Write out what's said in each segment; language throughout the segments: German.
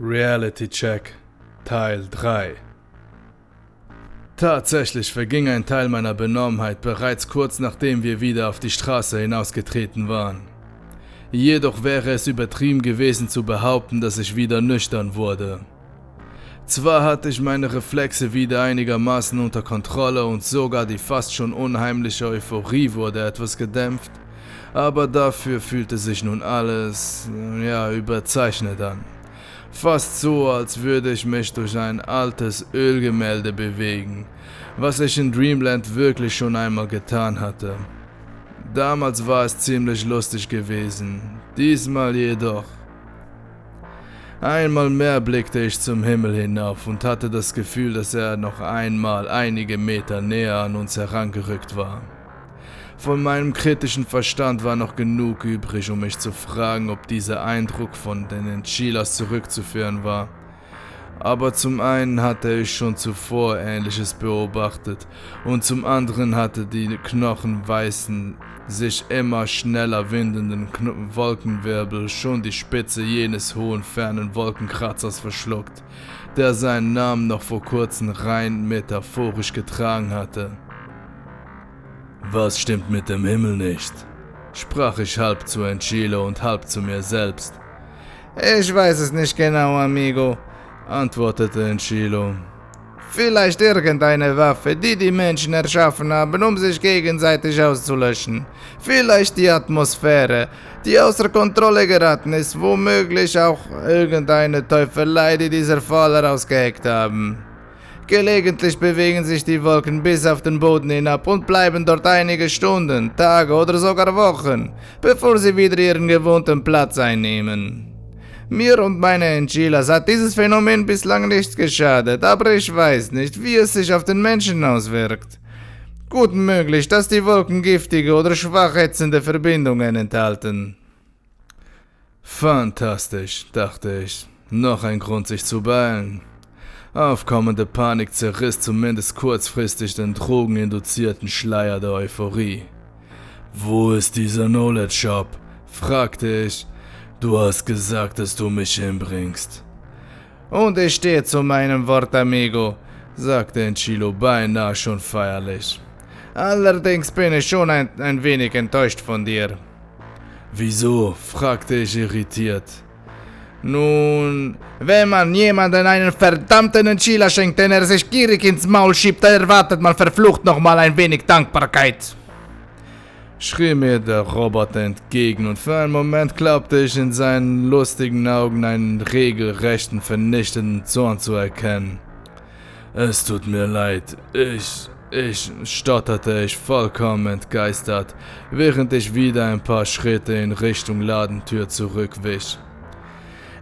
Reality Check Teil 3. Tatsächlich verging ein Teil meiner Benommenheit bereits kurz nachdem wir wieder auf die Straße hinausgetreten waren. Jedoch wäre es übertrieben gewesen zu behaupten, dass ich wieder nüchtern wurde. Zwar hatte ich meine Reflexe wieder einigermaßen unter Kontrolle und sogar die fast schon unheimliche Euphorie wurde etwas gedämpft, aber dafür fühlte sich nun alles, überzeichnet an. Fast so, als würde ich mich durch ein altes Ölgemälde bewegen, was ich in Dreamland wirklich schon einmal getan hatte. Damals war es ziemlich lustig gewesen, diesmal jedoch. Einmal mehr blickte ich zum Himmel hinauf und hatte das Gefühl, dass er noch einmal einige Meter näher an uns herangerückt war. Von meinem kritischen Verstand war noch genug übrig, um mich zu fragen, ob dieser Eindruck von den Enchilas zurückzuführen war. Aber zum einen hatte ich schon zuvor Ähnliches beobachtet und zum anderen hatte die knochenweißen, sich immer schneller windenden Wolkenwirbel schon die Spitze jenes hohen, fernen Wolkenkratzers verschluckt, der seinen Namen noch vor kurzem rein metaphorisch getragen hatte. »Was stimmt mit dem Himmel nicht?« sprach ich halb zu Enchilo und halb zu mir selbst. »Ich weiß es nicht genau, amigo«, antwortete Enchilo. »Vielleicht irgendeine Waffe, die die Menschen erschaffen haben, um sich gegenseitig auszulöschen. Vielleicht die Atmosphäre, die außer Kontrolle geraten ist, womöglich auch irgendeine Teufelei, die dieser Faller ausgeheckt haben. Gelegentlich bewegen sich die Wolken bis auf den Boden hinab und bleiben dort einige Stunden, Tage oder sogar Wochen, bevor sie wieder ihren gewohnten Platz einnehmen. Mir und meine Enchilas hat dieses Phänomen bislang nicht geschadet, aber ich weiß nicht, wie es sich auf den Menschen auswirkt. Gut möglich, dass die Wolken giftige oder schwach ätzende Verbindungen enthalten.« Fantastisch, dachte ich. Noch ein Grund, sich zu beeilen. Aufkommende Panik zerriss zumindest kurzfristig den drogeninduzierten Schleier der Euphorie. »Wo ist dieser Knowledge Shop?« fragte ich. »Du hast gesagt, dass du mich hinbringst.« »Und ich stehe zu meinem Wort, amigo«, sagte Enchilo beinahe schon feierlich. »Allerdings bin ich schon ein wenig enttäuscht von dir.« »Wieso?« fragte ich irritiert. »Nun, wenn man jemanden einen verdammten Enchila schenkt, den er sich gierig ins Maul schiebt, dann erwartet man verflucht nochmal ein wenig Dankbarkeit«, schrie mir der Roboter entgegen und für einen Moment glaubte ich in seinen lustigen Augen einen regelrechten, vernichtenden Zorn zu erkennen. »Es tut mir leid, ich stotterte ich vollkommen entgeistert, während ich wieder ein paar Schritte in Richtung Ladentür zurückwich.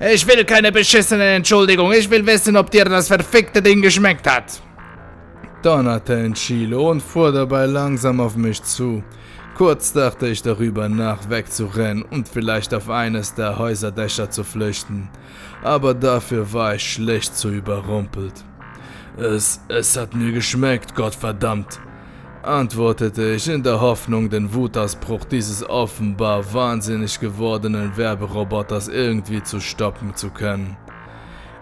»Ich will keine beschissene Entschuldigung, ich will wissen, ob dir das verfickte Ding geschmeckt hat«, donnerte Enchilo und fuhr dabei langsam auf mich zu. Kurz dachte ich darüber nach, wegzurennen und vielleicht auf eines der Häuserdächer zu flüchten, aber dafür war ich schlecht zu überrumpelt. Es hat mir geschmeckt, Gottverdammt«, antwortete ich in der Hoffnung, den Wutausbruch dieses offenbar wahnsinnig gewordenen Werberoboters irgendwie zu stoppen zu können.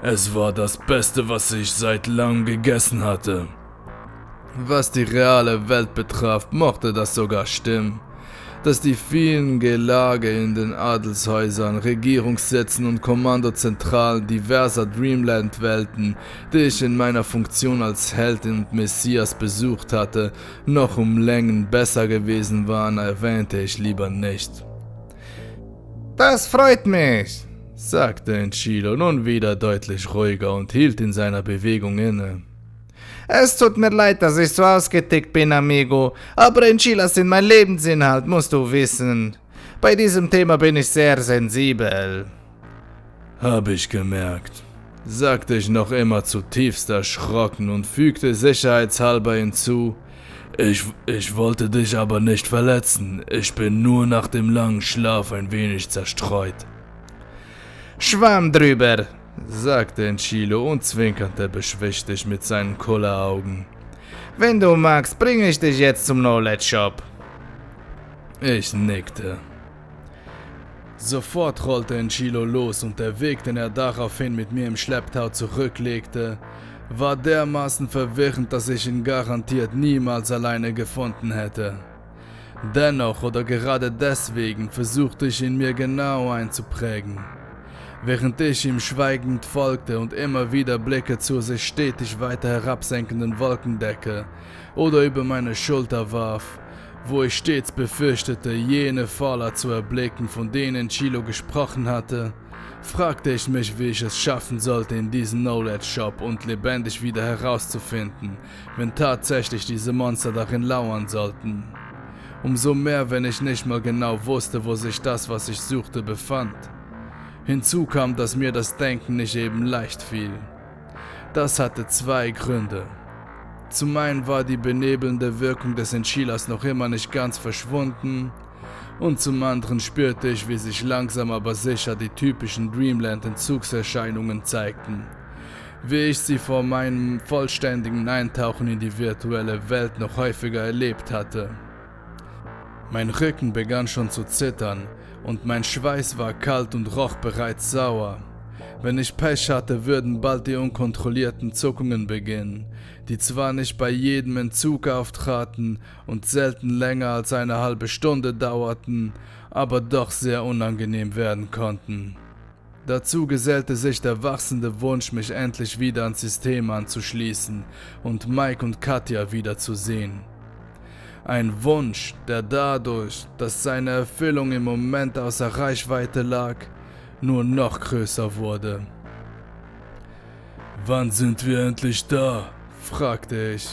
Es war das Beste, was ich seit langem gegessen hatte. Was die reale Welt betraf, mochte das sogar stimmen. Dass die vielen Gelage in den Adelshäusern, Regierungssitzen und Kommandozentralen diverser Dreamland-Welten, die ich in meiner Funktion als Held und Messias besucht hatte, noch um Längen besser gewesen waren, erwähnte ich lieber nicht. »Das freut mich«, sagte Enchilo nun wieder deutlich ruhiger und hielt in seiner Bewegung inne. »Es tut mir leid, dass ich so ausgetickt bin, amigo, aber Enchilas sind mein Lebensinhalt, musst du wissen. Bei diesem Thema bin ich sehr sensibel.« »Hab ich gemerkt«, sagte ich noch immer zutiefst erschrocken und fügte sicherheitshalber hinzu, ich wollte dich aber nicht verletzen, ich bin nur nach dem langen Schlaf ein wenig zerstreut.« »Schwamm drüber«, sagte Enchilo und zwinkerte beschwichtigt mit seinen Kulleraugen. »Wenn du magst, bringe ich dich jetzt zum Knowledge Shop.« Ich nickte. Sofort rollte Enchilo los und der Weg, den er daraufhin mit mir im Schlepptau zurücklegte, war dermaßen verwirrend, dass ich ihn garantiert niemals alleine gefunden hätte. Dennoch oder gerade deswegen versuchte ich ihn mir genau einzuprägen. Während ich ihm schweigend folgte und immer wieder Blicke zur sich stetig weiter herabsenkenden Wolkendecke oder über meine Schulter warf, wo ich stets befürchtete, jene Faller zu erblicken, von denen Enchilo gesprochen hatte, fragte ich mich, wie ich es schaffen sollte, in diesen Knowledge Shop und lebendig wieder herauszufinden, wenn tatsächlich diese Monster darin lauern sollten. Umso mehr, wenn ich nicht mal genau wusste, wo sich das, was ich suchte, befand. Hinzu kam, dass mir das Denken nicht eben leicht fiel. Das hatte zwei Gründe. Zum einen war die benebelnde Wirkung des Enchilas noch immer nicht ganz verschwunden und zum anderen spürte ich, wie sich langsam aber sicher die typischen Dreamland-Entzugserscheinungen zeigten, wie ich sie vor meinem vollständigen Eintauchen in die virtuelle Welt noch häufiger erlebt hatte. Mein Rücken begann schon zu zittern und mein Schweiß war kalt und roch bereits sauer. Wenn ich Pech hatte, würden bald die unkontrollierten Zuckungen beginnen, die zwar nicht bei jedem Entzug auftraten und selten länger als eine halbe Stunde dauerten, aber doch sehr unangenehm werden konnten. Dazu gesellte sich der wachsende Wunsch, mich endlich wieder ans System anzuschließen und Mike und Katja wiederzusehen. Ein Wunsch, der dadurch, dass seine Erfüllung im Moment außer Reichweite lag, nur noch größer wurde. »Wann sind wir endlich da?« fragte ich.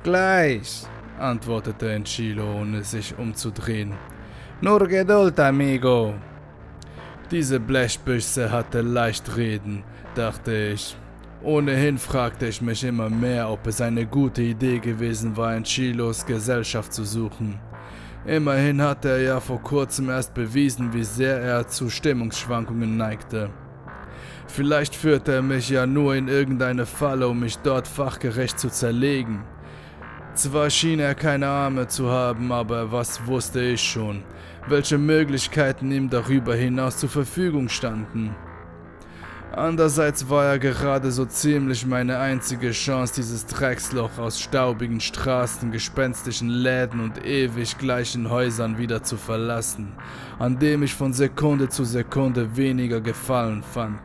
»Gleich«, antwortete Enchilo, ohne sich umzudrehen. »Nur Geduld, amigo.« Diese Blechbüchse hatte leicht reden, dachte ich. Ohnehin fragte ich mich immer mehr, ob es eine gute Idee gewesen war, Enchilos Gesellschaft zu suchen. Immerhin hatte er ja vor kurzem erst bewiesen, wie sehr er zu Stimmungsschwankungen neigte. Vielleicht führte er mich ja nur in irgendeine Falle, um mich dort fachgerecht zu zerlegen. Zwar schien er keine Arme zu haben, aber was wusste ich schon, welche Möglichkeiten ihm darüber hinaus zur Verfügung standen. Andererseits war er gerade so ziemlich meine einzige Chance, dieses Drecksloch aus staubigen Straßen, gespenstischen Läden und ewig gleichen Häusern wieder zu verlassen, an dem ich von Sekunde zu Sekunde weniger Gefallen fand.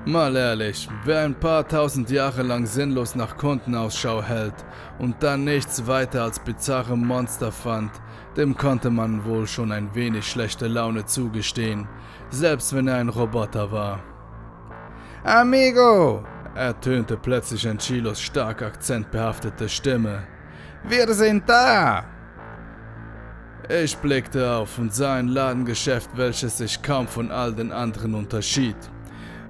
Mal ehrlich, wer ein paar tausend Jahre lang sinnlos nach Kunden Ausschau hält und dann nichts weiter als bizarre Monster fand, dem konnte man wohl schon ein wenig schlechte Laune zugestehen, selbst wenn er ein Roboter war. »Amigo«, ertönte plötzlich Enchilos stark akzentbehaftete Stimme. »Wir sind da!« Ich blickte auf und sah ein Ladengeschäft, welches sich kaum von all den anderen unterschied.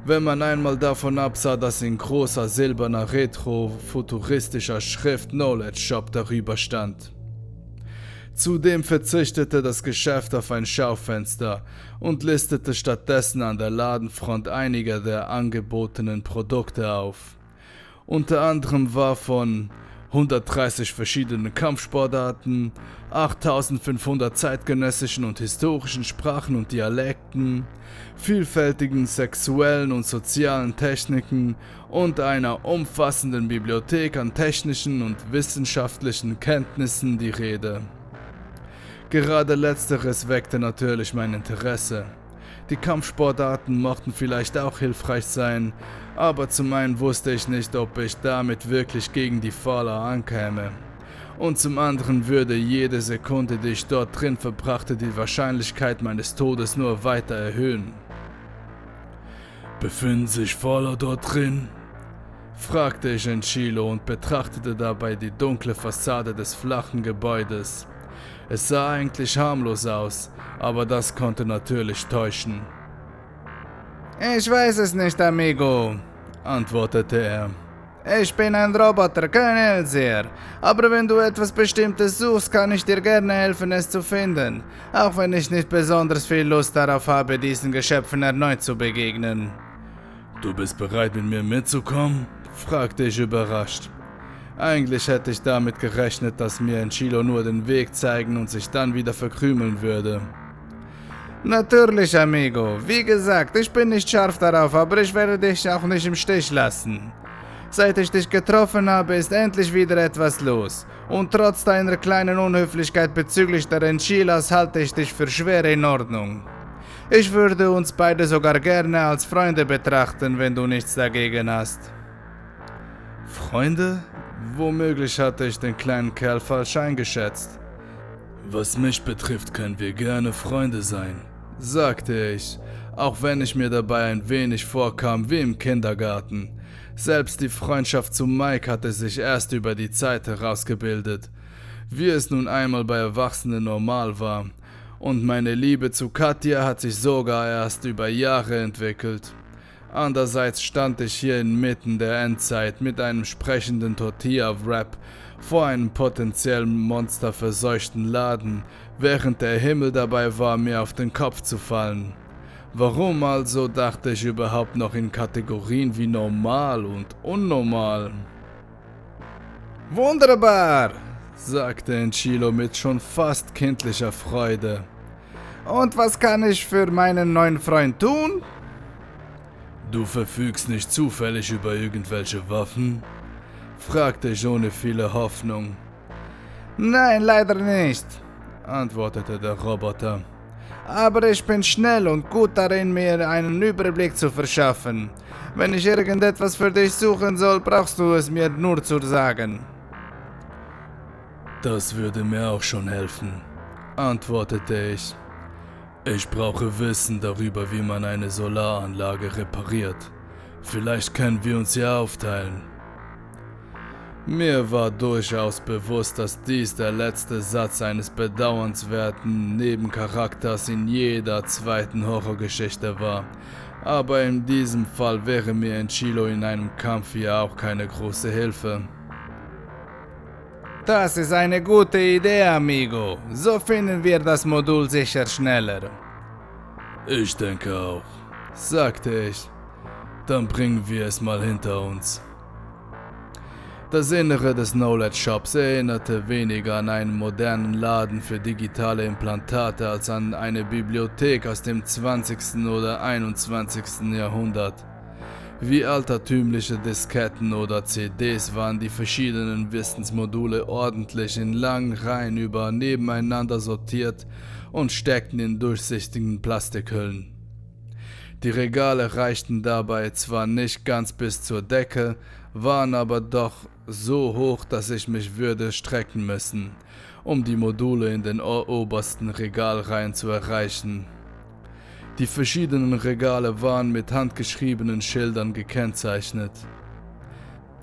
Wenn man einmal davon absah, dass in großer silberner retro-futuristischer Schrift Knowledge Shop darüber stand. Zudem verzichtete das Geschäft auf ein Schaufenster und listete stattdessen an der Ladenfront einige der angebotenen Produkte auf. Unter anderem war von 130 verschiedenen Kampfsportarten, 8500 zeitgenössischen und historischen Sprachen und Dialekten, vielfältigen sexuellen und sozialen Techniken und einer umfassenden Bibliothek an technischen und wissenschaftlichen Kenntnissen die Rede. Gerade letzteres weckte natürlich mein Interesse. Die Kampfsportarten mochten vielleicht auch hilfreich sein, aber zum einen wusste ich nicht, ob ich damit wirklich gegen die Faller ankäme. Und zum anderen würde jede Sekunde, die ich dort drin verbrachte, die Wahrscheinlichkeit meines Todes nur weiter erhöhen. »Befinden sich Faller dort drin?« fragte ich Enchilo und betrachtete dabei die dunkle Fassade des flachen Gebäudes. Es sah eigentlich harmlos aus, aber das konnte natürlich täuschen. »Ich weiß es nicht, amigo«, antwortete er. »Ich bin ein Roboter, kein Hellseher. Aber wenn du etwas Bestimmtes suchst, kann ich dir gerne helfen, es zu finden. Auch wenn ich nicht besonders viel Lust darauf habe, diesen Geschöpfen erneut zu begegnen.« »Du bist bereit, mit mir mitzukommen?« fragte ich überrascht. Eigentlich hätte ich damit gerechnet, dass mir Enchilo nur den Weg zeigen und sich dann wieder verkrümeln würde. Natürlich, amigo. Wie gesagt, ich bin nicht scharf darauf, aber ich werde dich auch nicht im Stich lassen. Seit ich dich getroffen habe, ist endlich wieder etwas los. Und trotz deiner kleinen Unhöflichkeit bezüglich der Enchilas halte ich dich für schwer in Ordnung. Ich würde uns beide sogar gerne als Freunde betrachten, wenn du nichts dagegen hast. Freunde? Womöglich hatte ich den kleinen Kerl falsch eingeschätzt. Was mich betrifft, können wir gerne Freunde sein, sagte ich, auch wenn ich mir dabei ein wenig vorkam wie im Kindergarten. Selbst die Freundschaft zu Mike hatte sich erst über die Zeit herausgebildet, wie es nun einmal bei Erwachsenen normal war. Und meine Liebe zu Katja hat sich sogar erst über Jahre entwickelt. Andererseits stand ich hier inmitten der Endzeit mit einem sprechenden Tortilla-Wrap vor einem potenziell monsterverseuchten Laden, während der Himmel dabei war, mir auf den Kopf zu fallen. Warum also dachte ich überhaupt noch in Kategorien wie normal und unnormal? Wunderbar, sagte Enchilo mit schon fast kindlicher Freude. Und was kann ich für meinen neuen Freund tun? Du verfügst nicht zufällig über irgendwelche Waffen? Fragte ich ohne viele Hoffnung. Nein, leider nicht, antwortete der Roboter. Aber ich bin schnell und gut darin, mir einen Überblick zu verschaffen. Wenn ich irgendetwas für dich suchen soll, brauchst du es mir nur zu sagen. Das würde mir auch schon helfen, antwortete ich. Ich brauche Wissen darüber, wie man eine Solaranlage repariert. Vielleicht können wir uns ja aufteilen. Mir war durchaus bewusst, dass dies der letzte Satz eines bedauernswerten Nebencharakters in jeder zweiten Horrorgeschichte war. Aber in diesem Fall wäre mir Enchilo in einem Kampf ja auch keine große Hilfe. Das ist eine gute Idee, amigo. So finden wir das Modul sicher schneller. Ich denke auch, sagte ich. Dann bringen wir es mal hinter uns. Das Innere des Knowledge Shops erinnerte weniger an einen modernen Laden für digitale Implantate als an eine Bibliothek aus dem 20. oder 21. Jahrhundert. Wie altertümliche Disketten oder CDs waren die verschiedenen Wissensmodule ordentlich in langen Reihen nebeneinander sortiert und steckten in durchsichtigen Plastikhüllen. Die Regale reichten dabei zwar nicht ganz bis zur Decke, waren aber doch so hoch, dass ich mich würde strecken müssen, um die Module in den obersten Regalreihen zu erreichen. Die verschiedenen Regale waren mit handgeschriebenen Schildern gekennzeichnet.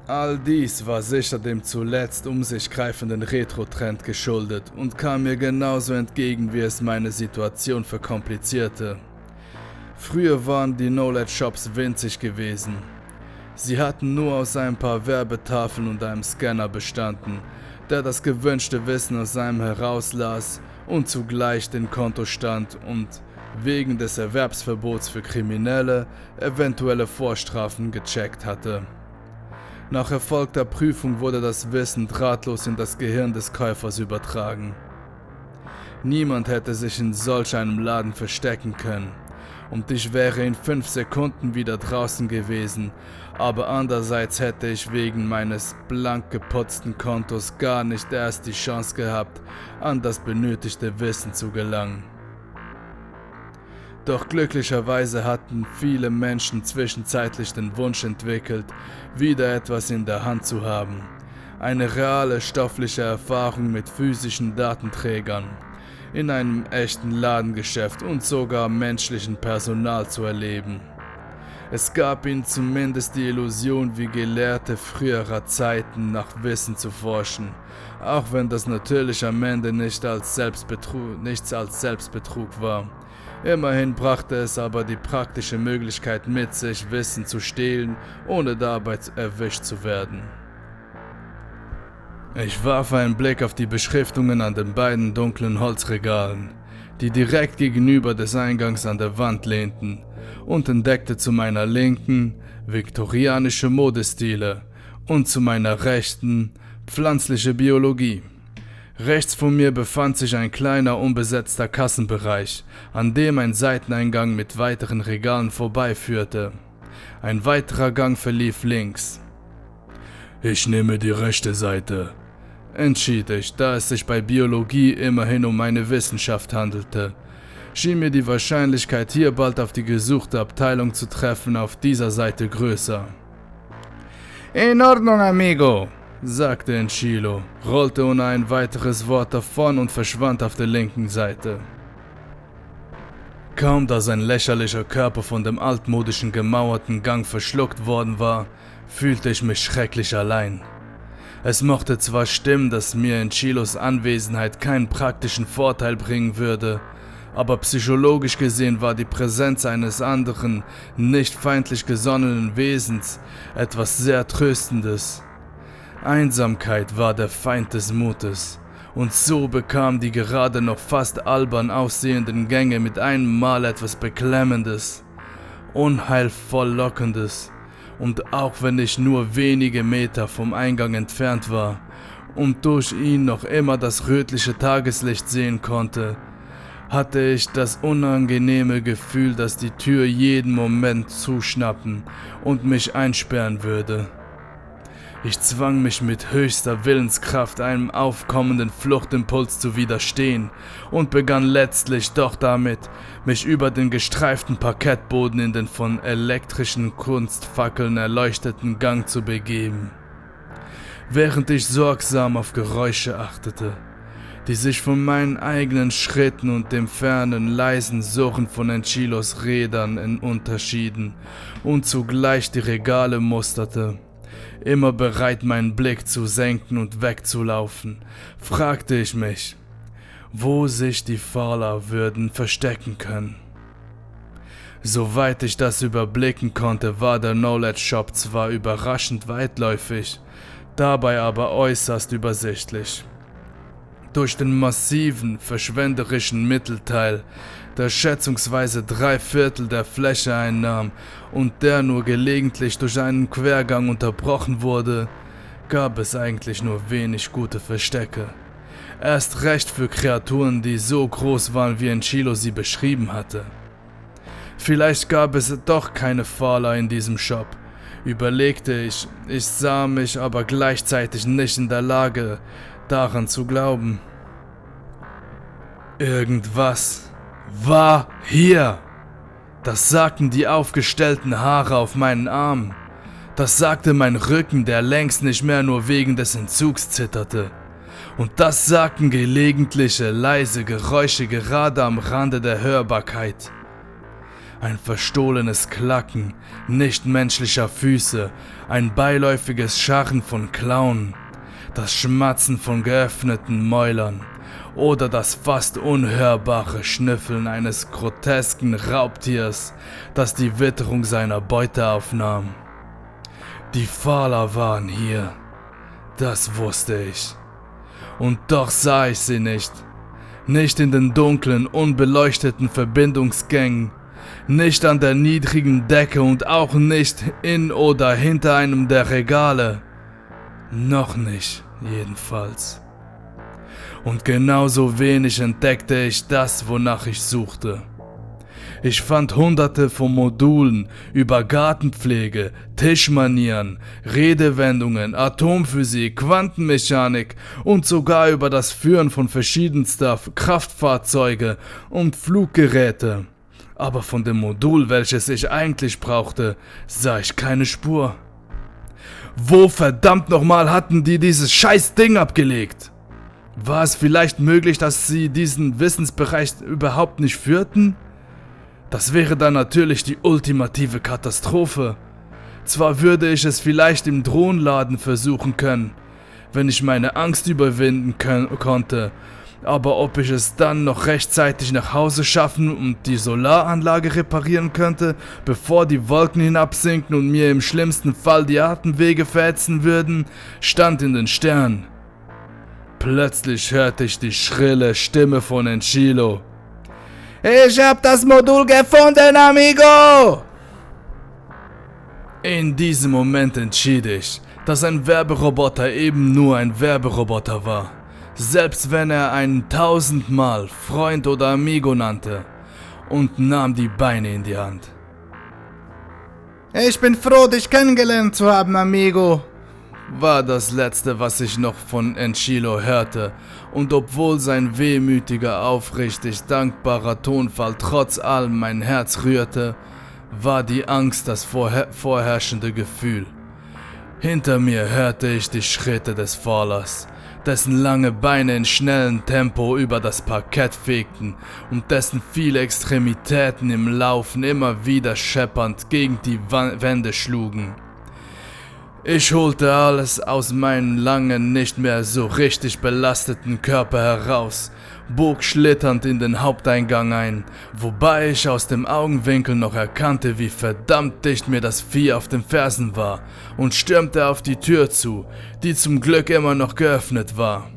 All dies war sicher dem zuletzt um sich greifenden Retro-Trend geschuldet und kam mir genauso entgegen, wie es meine Situation verkomplizierte. Früher waren die Knowledge Shops winzig gewesen. Sie hatten nur aus ein paar Werbetafeln und einem Scanner bestanden, der das gewünschte Wissen aus einem herauslas und zugleich den Kontostand und wegen des Erwerbsverbots für Kriminelle eventuelle Vorstrafen gecheckt hatte. Nach erfolgter Prüfung wurde das Wissen drahtlos in das Gehirn des Käufers übertragen. Niemand hätte sich in solch einem Laden verstecken können. Und ich wäre in 5 Sekunden wieder draußen gewesen, aber andererseits hätte ich wegen meines blank geputzten Kontos gar nicht erst die Chance gehabt, an das benötigte Wissen zu gelangen. Doch glücklicherweise hatten viele Menschen zwischenzeitlich den Wunsch entwickelt, wieder etwas in der Hand zu haben. Eine reale stoffliche Erfahrung mit physischen Datenträgern, in einem echten Ladengeschäft und sogar menschlichen Personal zu erleben. Es gab ihnen zumindest die Illusion, wie Gelehrte früherer Zeiten nach Wissen zu forschen, auch wenn das natürlich am Ende nichts als Selbstbetrug war. Immerhin brachte es aber die praktische Möglichkeit mit sich, Wissen zu stehlen, ohne dabei erwischt zu werden. Ich warf einen Blick auf die Beschriftungen an den beiden dunklen Holzregalen, die direkt gegenüber des Eingangs an der Wand lehnten, und entdeckte zu meiner Linken viktorianische Modestile und zu meiner Rechten pflanzliche Biologie. Rechts von mir befand sich ein kleiner unbesetzter Kassenbereich, an dem ein Seiteneingang mit weiteren Regalen vorbeiführte. Ein weiterer Gang verlief links. Ich nehme die rechte Seite, entschied ich, da es sich bei Biologie immerhin um eine Wissenschaft handelte. Schien mir die Wahrscheinlichkeit, hier bald auf die gesuchte Abteilung zu treffen, auf dieser Seite größer. In Ordnung, amigo, sagte Enchilo, rollte ohne ein weiteres Wort davon und verschwand auf der linken Seite. Kaum da sein lächerlicher Körper von dem altmodischen gemauerten Gang verschluckt worden war, fühlte ich mich schrecklich allein. Es mochte zwar stimmen, dass mir Enchilos Anwesenheit keinen praktischen Vorteil bringen würde, aber psychologisch gesehen war die Präsenz eines anderen, nicht feindlich gesonnenen Wesens etwas sehr Tröstendes. Einsamkeit war der Feind des Mutes, und so bekamen die gerade noch fast albern aussehenden Gänge mit einem Mal etwas Beklemmendes, unheilvoll Lockendes, und auch wenn ich nur wenige Meter vom Eingang entfernt war und durch ihn noch immer das rötliche Tageslicht sehen konnte, hatte ich das unangenehme Gefühl, dass die Tür jeden Moment zuschnappen und mich einsperren würde. Ich zwang mich mit höchster Willenskraft einem aufkommenden Fluchtimpuls zu widerstehen und begann letztlich doch damit, mich über den gestreiften Parkettboden in den von elektrischen Kunstfackeln erleuchteten Gang zu begeben. Während ich sorgsam auf Geräusche achtete, die sich von meinen eigenen Schritten und dem fernen, leisen Surren von Enchilos Rädern unterschieden und zugleich die Regale musterte, immer bereit meinen Blick zu senken und wegzulaufen, fragte ich mich, wo sich die Fahler würden verstecken können. Soweit ich das überblicken konnte, war der Knowledge Shop zwar überraschend weitläufig, dabei aber äußerst übersichtlich. Durch den massiven, verschwenderischen Mittelteil, der schätzungsweise 3/4 der Fläche einnahm und der nur gelegentlich durch einen Quergang unterbrochen wurde, gab es eigentlich nur wenig gute Verstecke. Erst recht für Kreaturen, die so groß waren, wie Enchilo sie beschrieben hatte. Vielleicht gab es doch keine Fahler in diesem Shop, überlegte ich sah mich aber gleichzeitig nicht in der Lage, daran zu glauben. Irgendwas war hier. Das sagten die aufgestellten Haare auf meinen Armen. Das sagte mein Rücken, der längst nicht mehr nur wegen des Entzugs zitterte. Und das sagten gelegentliche, leise Geräusche gerade am Rande der Hörbarkeit. Ein verstohlenes Klacken nichtmenschlicher Füße, ein beiläufiges Scharren von Klauen, das Schmatzen von geöffneten Mäulern oder das fast unhörbare Schnüffeln eines grotesken Raubtiers, das die Witterung seiner Beute aufnahm. Die Fahler waren hier, das wusste ich. Und doch sah ich sie nicht. Nicht in den dunklen, unbeleuchteten Verbindungsgängen, nicht an der niedrigen Decke und auch nicht in oder hinter einem der Regale. Noch nicht, jedenfalls. Und genauso wenig entdeckte ich das, wonach ich suchte. Ich fand hunderte von Modulen über Gartenpflege, Tischmanieren, Redewendungen, Atomphysik, Quantenmechanik und sogar über das Führen von verschiedenster Kraftfahrzeuge und Fluggeräte. Aber von dem Modul, welches ich eigentlich brauchte, sah ich keine Spur. Wo verdammt nochmal hatten die dieses scheiß Ding abgelegt? War es vielleicht möglich, dass sie diesen Wissensbereich überhaupt nicht führten? Das wäre dann natürlich die ultimative Katastrophe. Zwar würde ich es vielleicht im Drohnenladen versuchen können, wenn ich meine Angst überwinden konnte, aber ob ich es dann noch rechtzeitig nach Hause schaffen und die Solaranlage reparieren könnte, bevor die Wolken hinabsinken und mir im schlimmsten Fall die Atemwege verätzen würden, stand in den Sternen. Plötzlich hörte ich die schrille Stimme von Enchilo. Ich hab das Modul gefunden, amigo! In diesem Moment entschied ich, dass ein Werberoboter eben nur ein Werberoboter war. selbst wenn er einen 1000-mal Freund oder Amigo nannte, und nahm die Beine in die Hand. Ich bin froh, dich kennengelernt zu haben, Amigo, war das Letzte, was ich noch von Enchilo hörte, und obwohl sein wehmütiger, aufrichtig dankbarer Tonfall trotz allem mein Herz rührte, war die Angst das vorherrschende Gefühl. Hinter mir hörte ich die Schritte des Fallers, dessen lange Beine in schnellem Tempo über das Parkett fegten und dessen viele Extremitäten im Laufen immer wieder scheppernd gegen die Wände schlugen. Ich holte alles aus meinem langen, nicht mehr so richtig belasteten Körper heraus, bog schlitternd in den Haupteingang ein, wobei ich aus dem Augenwinkel noch erkannte, wie verdammt dicht mir das Vieh auf den Fersen war, und stürmte auf die Tür zu, die zum Glück immer noch geöffnet war.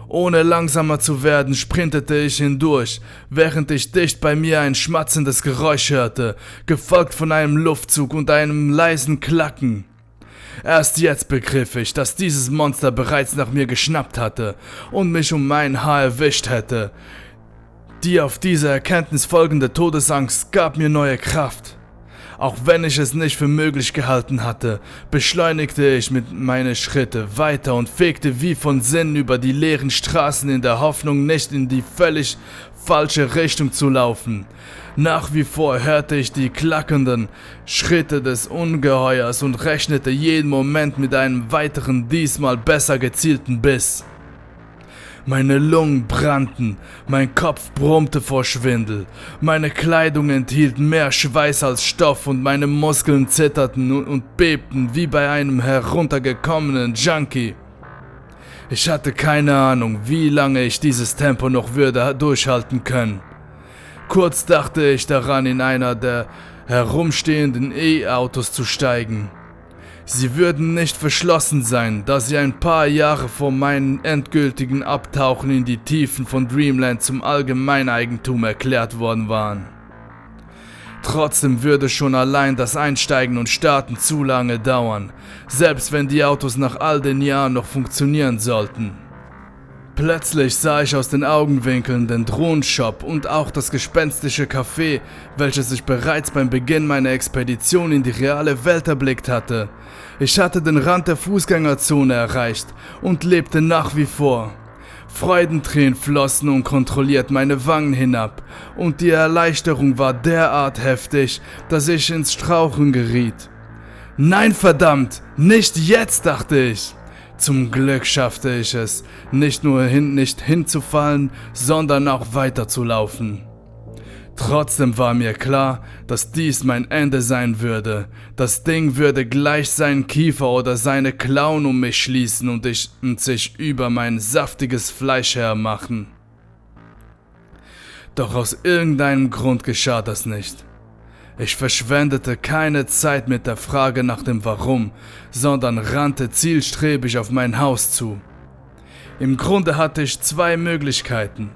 Ohne langsamer zu werden, sprintete ich hindurch, während ich dicht bei mir ein schmatzendes Geräusch hörte, gefolgt von einem Luftzug und einem leisen Klacken. Erst jetzt begriff ich, dass dieses Monster bereits nach mir geschnappt hatte und mich um mein Haar erwischt hätte. Die auf diese Erkenntnis folgende Todesangst gab mir neue Kraft. Auch wenn ich es nicht für möglich gehalten hatte, beschleunigte ich mit meine Schritte weiter und fegte wie von Sinnen über die leeren Straßen in der Hoffnung, nicht in die völlig falsche Richtung zu laufen. Nach wie vor hörte ich die klackernden Schritte des Ungeheuers und rechnete jeden Moment mit einem weiteren, diesmal besser gezielten Biss. Meine Lungen brannten, mein Kopf brummte vor Schwindel, meine Kleidung enthielt mehr Schweiß als Stoff und meine Muskeln zitterten und bebten wie bei einem heruntergekommenen Junkie. Ich hatte keine Ahnung, wie lange ich dieses Tempo noch würde durchhalten können. Kurz dachte ich daran, in einer der herumstehenden E-Autos zu steigen. Sie würden nicht verschlossen sein, da sie ein paar Jahre vor meinem endgültigen Abtauchen in die Tiefen von Dreamland zum Allgemeineigentum erklärt worden waren. Trotzdem würde schon allein das Einsteigen und Starten zu lange dauern, selbst wenn die Autos nach all den Jahren noch funktionieren sollten. Plötzlich sah ich aus den Augenwinkeln den Drohnenshop und auch das gespenstische Café, welches ich bereits beim Beginn meiner Expedition in die reale Welt erblickt hatte. Ich hatte den Rand der Fußgängerzone erreicht und lebte nach wie vor. Freudentränen flossen unkontrolliert meine Wangen hinab und die Erleichterung war derart heftig, dass ich ins Straucheln geriet. Nein, verdammt, nicht jetzt, dachte ich. Zum Glück schaffte ich es, nicht nur nicht hinzufallen, sondern auch weiterzulaufen. Trotzdem war mir klar, dass dies mein Ende sein würde. Das Ding würde gleich seinen Kiefer oder seine Klauen um mich schließen und sich über mein saftiges Fleisch hermachen. Doch aus irgendeinem Grund geschah das nicht. Ich verschwendete keine Zeit mit der Frage nach dem Warum, sondern rannte zielstrebig auf mein Haus zu. Im Grunde hatte ich zwei Möglichkeiten.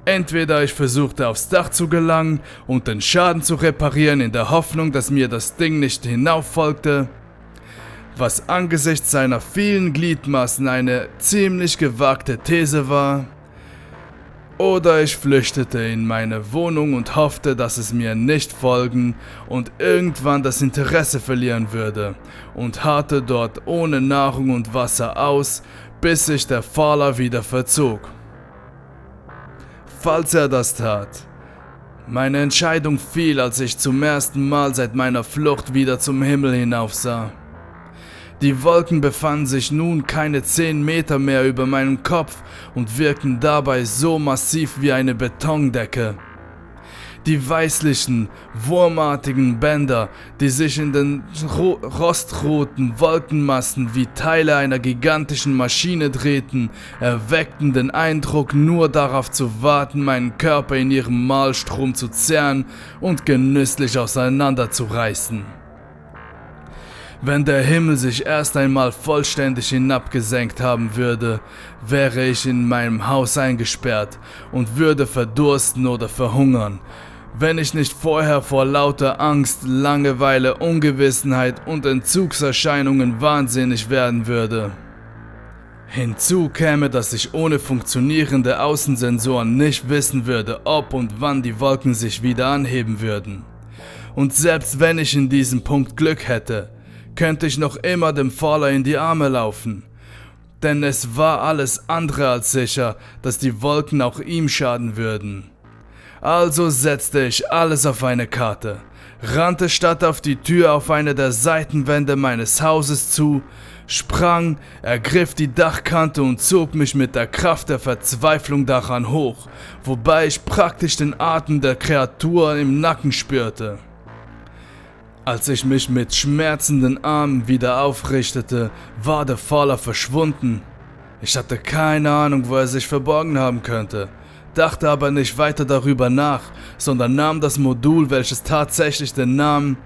Entweder ich versuchte aufs Dach zu gelangen und den Schaden zu reparieren in der Hoffnung, dass mir das Ding nicht hinauffolgte, was angesichts seiner vielen Gliedmaßen eine ziemlich gewagte These war. Oder ich flüchtete in meine Wohnung und hoffte, dass es mir nicht folgen und irgendwann das Interesse verlieren würde und harrte dort ohne Nahrung und Wasser aus, bis sich der Faller wieder verzog. Falls er das tat. Meine Entscheidung fiel, als ich zum ersten Mal seit meiner Flucht wieder zum Himmel hinaufsah. Die Wolken befanden sich nun keine 10 Meter mehr über meinem Kopf und wirkten dabei so massiv wie eine Betondecke. Die weißlichen, wurmartigen Bänder, die sich in den rostroten Wolkenmassen wie Teile einer gigantischen Maschine drehten, erweckten den Eindruck, nur darauf zu warten, meinen Körper in ihrem Mahlstrom zu zerren und genüsslich auseinanderzureißen. Wenn der Himmel sich erst einmal vollständig hinabgesenkt haben würde, wäre ich in meinem Haus eingesperrt und würde verdursten oder verhungern, wenn ich nicht vorher vor lauter Angst, Langeweile, Ungewissenheit und Entzugserscheinungen wahnsinnig werden würde. Hinzu käme, dass ich ohne funktionierende Außensensoren nicht wissen würde, ob und wann die Wolken sich wieder anheben würden. Und selbst wenn ich in diesem Punkt Glück hätte, könnte ich noch immer dem Faller in die Arme laufen. Denn es war alles andere als sicher, dass die Wolken auch ihm schaden würden. Also setzte ich alles auf eine Karte, rannte statt auf die Tür auf eine der Seitenwände meines Hauses zu, sprang, ergriff die Dachkante und zog mich mit der Kraft der Verzweiflung daran hoch, wobei ich praktisch den Atem der Kreatur im Nacken spürte. Als ich mich mit schmerzenden Armen wieder aufrichtete, war der Faller verschwunden. Ich hatte keine Ahnung, wo er sich verborgen haben könnte, dachte aber nicht weiter darüber nach, sondern nahm das Modul, welches tatsächlich den Namen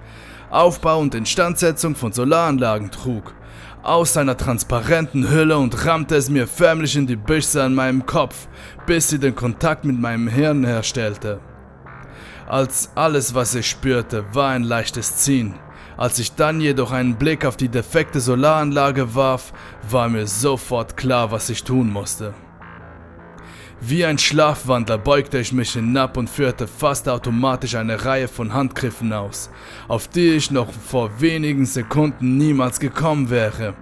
Aufbau und Instandsetzung von Solaranlagen trug, aus seiner transparenten Hülle und rammte es mir förmlich in die Büchse an meinem Kopf, bis sie den Kontakt mit meinem Hirn herstellte. Als alles, was ich spürte, war ein leichtes Ziehen. Als ich dann jedoch einen Blick auf die defekte Solaranlage warf, war mir sofort klar, was ich tun musste. Wie ein Schlafwandler beugte ich mich hinab und führte fast automatisch eine Reihe von Handgriffen aus, auf die ich noch vor wenigen Sekunden niemals gekommen wäre.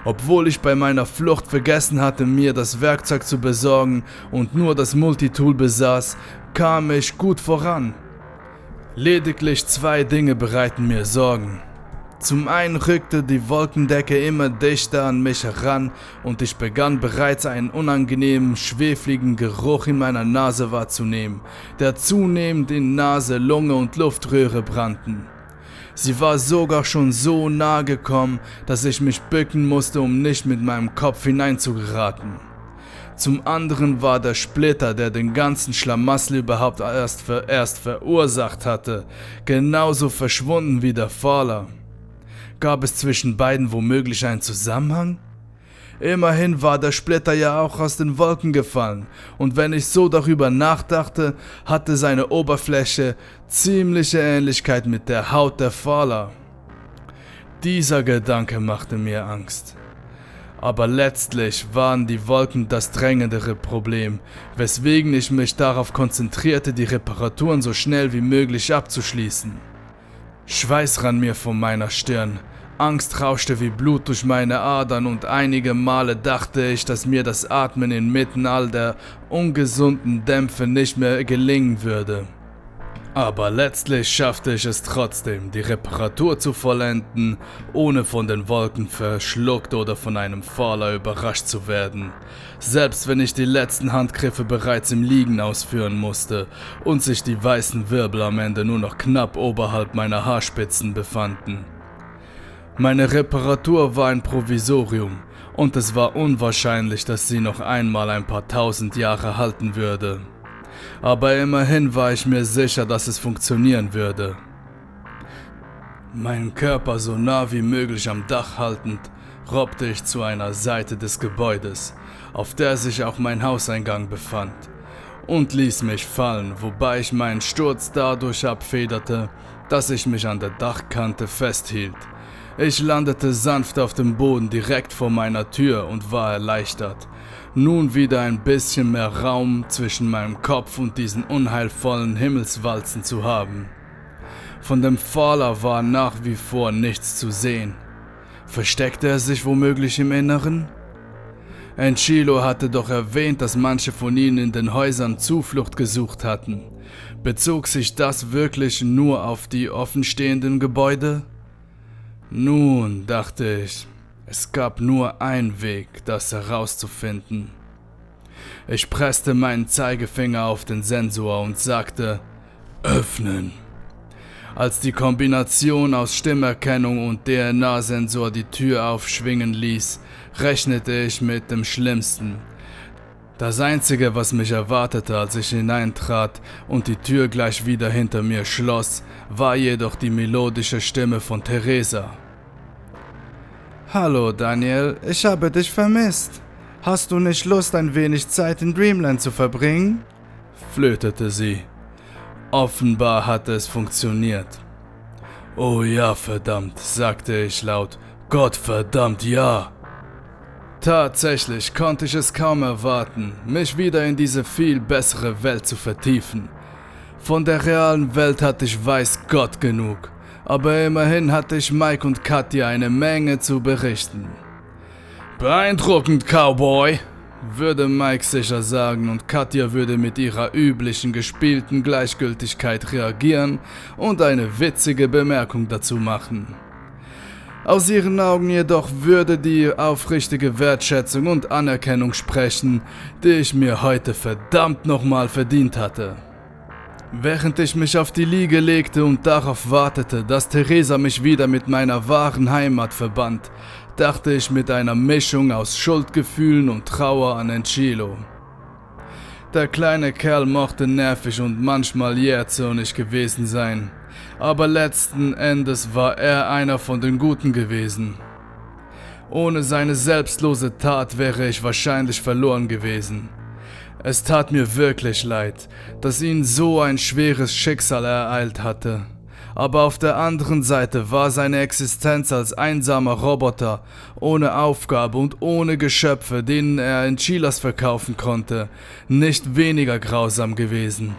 Obwohl ich bei meiner Flucht vergessen hatte, mir das Werkzeug zu besorgen und nur das Multitool besaß, kam ich gut voran. Lediglich 2 Dinge bereiten mir Sorgen. Zum einen rückte die Wolkendecke immer dichter an mich heran und ich begann bereits einen unangenehmen, schwefligen Geruch in meiner Nase wahrzunehmen, der zunehmend in Nase, Lunge und Luftröhre brannten. Sie war sogar schon so nahe gekommen, dass ich mich bücken musste, um nicht mit meinem Kopf hineinzugeraten. Zum anderen war der Splitter, der den ganzen Schlamassel überhaupt erst verursacht hatte, genauso verschwunden wie der Faller. Gab es zwischen beiden womöglich einen Zusammenhang? Immerhin war der Splitter ja auch aus den Wolken gefallen, und wenn ich so darüber nachdachte, hatte seine Oberfläche ziemliche Ähnlichkeit mit der Haut der Faller. Dieser Gedanke machte mir Angst. Aber letztlich waren die Wolken das drängendere Problem, weswegen ich mich darauf konzentrierte, die Reparaturen so schnell wie möglich abzuschließen. Schweiß rann mir von meiner Stirn, Angst rauschte wie Blut durch meine Adern und einige Male dachte ich, dass mir das Atmen inmitten all der ungesunden Dämpfe nicht mehr gelingen würde. Aber letztlich schaffte ich es trotzdem, die Reparatur zu vollenden, ohne von den Wolken verschluckt oder von einem Faller überrascht zu werden. Selbst wenn ich die letzten Handgriffe bereits im Liegen ausführen musste und sich die weißen Wirbel am Ende nur noch knapp oberhalb meiner Haarspitzen befanden. Meine Reparatur war ein Provisorium und es war unwahrscheinlich, dass sie noch einmal ein paar 1000 Jahre halten würde. Aber immerhin war ich mir sicher, dass es funktionieren würde. Meinen Körper so nah wie möglich am Dach haltend, robbte ich zu einer Seite des Gebäudes, auf der sich auch mein Hauseingang befand, und ließ mich fallen, wobei ich meinen Sturz dadurch abfederte, dass ich mich an der Dachkante festhielt. Ich landete sanft auf dem Boden direkt vor meiner Tür und war erleichtert, nun wieder ein bisschen mehr Raum zwischen meinem Kopf und diesen unheilvollen Himmelswalzen zu haben. Von dem Faller war nach wie vor nichts zu sehen. Versteckte er sich womöglich im Inneren? Enchilo hatte doch erwähnt, dass manche von ihnen in den Häusern Zuflucht gesucht hatten. Bezog sich das wirklich nur auf die offenstehenden Gebäude? Nun, dachte ich, es gab nur einen Weg, das herauszufinden. Ich presste meinen Zeigefinger auf den Sensor und sagte, öffnen. Als die Kombination aus Stimmerkennung und DNA-Sensor die Tür aufschwingen ließ, rechnete ich mit dem Schlimmsten. Das Einzige, was mich erwartete, als ich hineintrat und die Tür gleich wieder hinter mir schloss, war jedoch die melodische Stimme von Theresa. Hallo Daniel, ich habe dich vermisst. Hast du nicht Lust, ein wenig Zeit in Dreamland zu verbringen? Flötete sie. Offenbar hatte es funktioniert. Oh ja, verdammt, sagte ich laut. Gott verdammt, ja. Tatsächlich konnte ich es kaum erwarten, mich wieder in diese viel bessere Welt zu vertiefen. Von der realen Welt hatte ich weiß Gott genug, aber immerhin hatte ich Mike und Katja eine Menge zu berichten. Beeindruckend, Cowboy, würde Mike sicher sagen, und Katja würde mit ihrer üblichen gespielten Gleichgültigkeit reagieren und eine witzige Bemerkung dazu machen. Aus ihren Augen jedoch würde die aufrichtige Wertschätzung und Anerkennung sprechen, die ich mir heute verdammt nochmal verdient hatte. Während ich mich auf die Liege legte und darauf wartete, dass Theresa mich wieder mit meiner wahren Heimat verband, dachte ich mit einer Mischung aus Schuldgefühlen und Trauer an Enchilo. Der kleine Kerl mochte nervig und manchmal jähzornig gewesen sein, aber letzten Endes war er einer von den Guten gewesen. Ohne seine selbstlose Tat wäre ich wahrscheinlich verloren gewesen. Es tat mir wirklich leid, dass ihn so ein schweres Schicksal ereilt hatte. Aber auf der anderen Seite war seine Existenz als einsamer Roboter, ohne Aufgabe und ohne Geschöpfe, denen er Enchilas verkaufen konnte, nicht weniger grausam gewesen.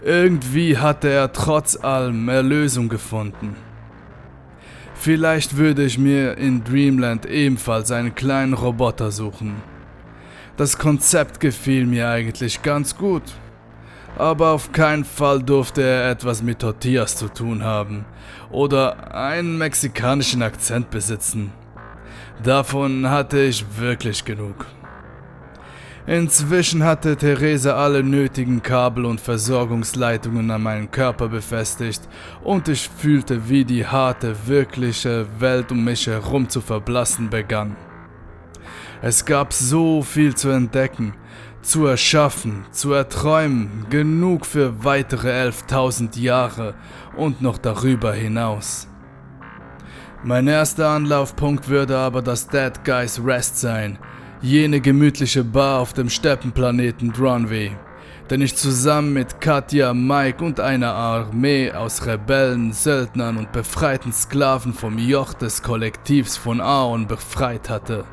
Irgendwie hatte er trotz allem Erlösung gefunden. Vielleicht würde ich mir in Dreamland ebenfalls einen kleinen Roboter suchen. Das Konzept gefiel mir eigentlich ganz gut. Aber auf keinen Fall durfte er etwas mit Tortillas zu tun haben oder einen mexikanischen Akzent besitzen. Davon hatte ich wirklich genug. Inzwischen hatte Theresa alle nötigen Kabel und Versorgungsleitungen an meinen Körper befestigt und ich fühlte, wie die harte, wirkliche Welt um mich herum zu verblassen begann. Es gab so viel zu entdecken, zu erschaffen, zu erträumen, genug für weitere 11.000 Jahre und noch darüber hinaus. Mein erster Anlaufpunkt würde aber das Dead Guys Rest sein, jene gemütliche Bar auf dem Steppenplaneten Dronwy, den ich zusammen mit Katja, Mike und einer Armee aus Rebellen, Söldnern und befreiten Sklaven vom Joch des Kollektivs von Aon befreit hatte.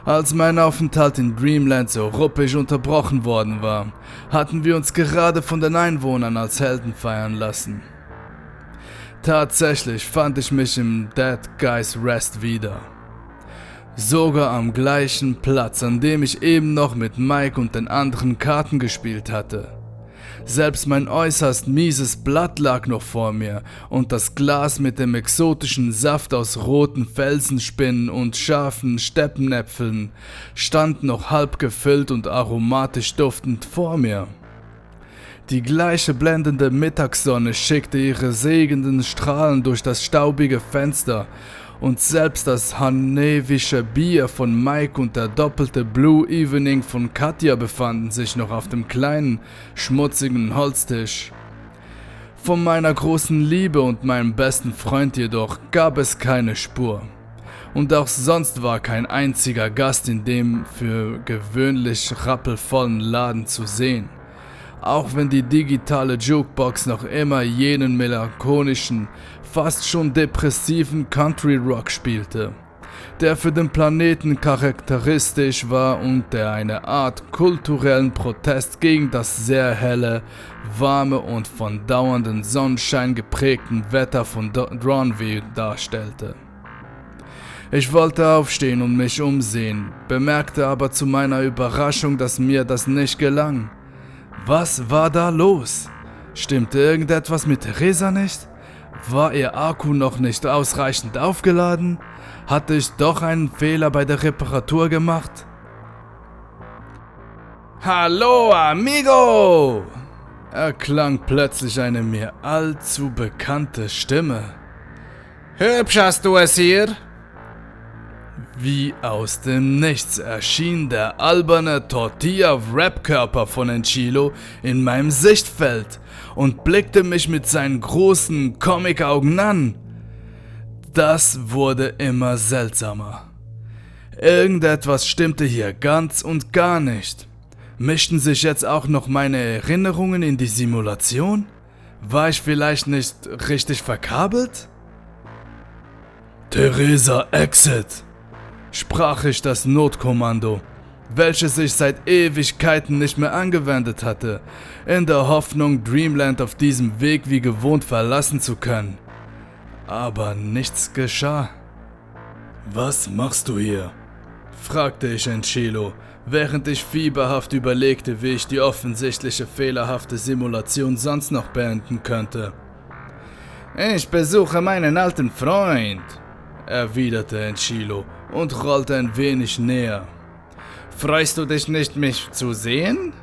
Als mein Aufenthalt in Dreamland so ruppig unterbrochen worden war, hatten wir uns gerade von den Einwohnern als Helden feiern lassen. Tatsächlich fand ich mich im Dead Guys Rest wieder. Sogar am gleichen Platz, an dem ich eben noch mit Mike und den anderen Karten gespielt hatte. Selbst mein äußerst mieses Blatt lag noch vor mir und das Glas mit dem exotischen Saft aus roten Felsenspinnen und scharfen Steppennäpfeln stand noch halb gefüllt und aromatisch duftend vor mir. Die gleiche blendende Mittagssonne schickte ihre segnenden Strahlen durch das staubige Fenster und selbst das hannevische Bier von Mike und der doppelte Blue Evening von Katja befanden sich noch auf dem kleinen, schmutzigen Holztisch. Von meiner großen Liebe und meinem besten Freund jedoch gab es keine Spur. Und auch sonst war kein einziger Gast in dem für gewöhnlich rappelvollen Laden zu sehen. Auch wenn die digitale Jukebox noch immer jenen melancholischen, fast schon depressiven Country Rock spielte, der für den Planeten charakteristisch war und der eine Art kulturellen Protest gegen das sehr helle, warme und von dauerndem Sonnenschein geprägten Wetter von Dronwy darstellte. Ich wollte aufstehen und mich umsehen, bemerkte aber zu meiner Überraschung, dass mir das nicht gelang. Was war da los? Stimmte irgendetwas mit Theresa nicht? War ihr Akku noch nicht ausreichend aufgeladen? Hatte ich doch einen Fehler bei der Reparatur gemacht? Hallo, amigo! Erklang plötzlich eine mir allzu bekannte Stimme. Hübsch hast du es hier? Wie aus dem Nichts erschien der alberne Tortilla-Wrap-Körper von Enchilo in meinem Sichtfeld und blickte mich mit seinen großen Comic-Augen an. Das wurde immer seltsamer. Irgendetwas stimmte hier ganz und gar nicht. Mischten sich jetzt auch noch meine Erinnerungen in die Simulation? War ich vielleicht nicht richtig verkabelt? Theresa, exit! sprach ich das Notkommando, welches ich seit Ewigkeiten nicht mehr angewendet hatte, in der Hoffnung, Dreamland auf diesem Weg wie gewohnt verlassen zu können. Aber nichts geschah. »Was machst du hier?« fragte ich Enchilo, während ich fieberhaft überlegte, wie ich die offensichtliche fehlerhafte Simulation sonst noch beenden könnte. »Ich besuche meinen alten Freund«, erwiderte Enchilo und rollte ein wenig näher. »Freust du dich nicht, mich zu sehen?«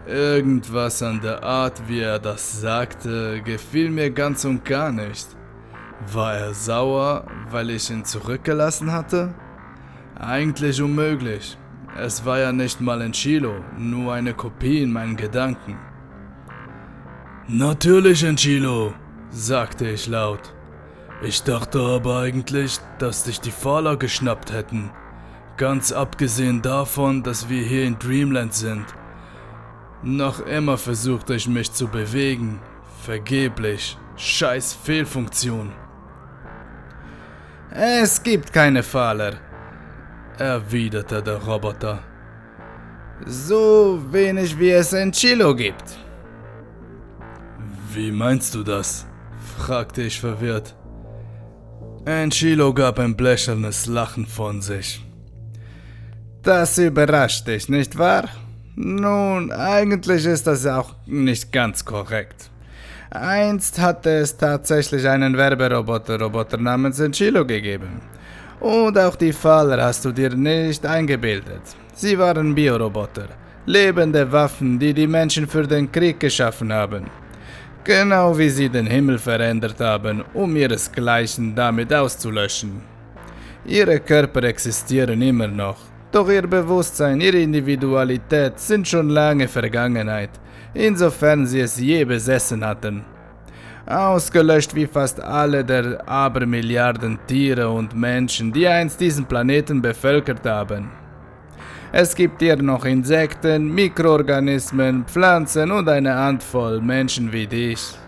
Irgendwas an der Art, wie er das sagte, gefiel mir ganz und gar nicht. War er sauer, weil ich ihn zurückgelassen hatte? Eigentlich unmöglich. Es war ja nicht mal Enchilo, nur eine Kopie in meinen Gedanken. »Natürlich, Enchilo«, sagte ich laut. »Ich dachte aber eigentlich, dass dich die Faller geschnappt hätten. Ganz abgesehen davon, dass wir hier in Dreamland sind. Noch immer versuchte ich mich zu bewegen. Vergeblich. Scheiß Fehlfunktion.« »Es gibt keine Faller«, erwiderte der Roboter. »So wenig wie es Enchilo gibt.« »Wie meinst du das?« fragte ich verwirrt. Enchilo gab ein blechernes Lachen von sich. »Das überrascht dich, nicht wahr? Nun, eigentlich ist das auch nicht ganz korrekt. Einst hatte es tatsächlich einen Werberoboter namens Enchilo gegeben. Und auch die Faller hast du dir nicht eingebildet. Sie waren Bioroboter, lebende Waffen, die die Menschen für den Krieg geschaffen haben. Genau wie sie den Himmel verändert haben, um ihresgleichen damit auszulöschen. Ihre Körper existieren immer noch, doch ihr Bewusstsein, ihre Individualität sind schon lange Vergangenheit, insofern sie es je besessen hatten. Ausgelöscht wie fast alle der Abermilliarden Tiere und Menschen, die einst diesen Planeten bevölkert haben. Es gibt hier noch Insekten, Mikroorganismen, Pflanzen und eine Handvoll Menschen wie dich.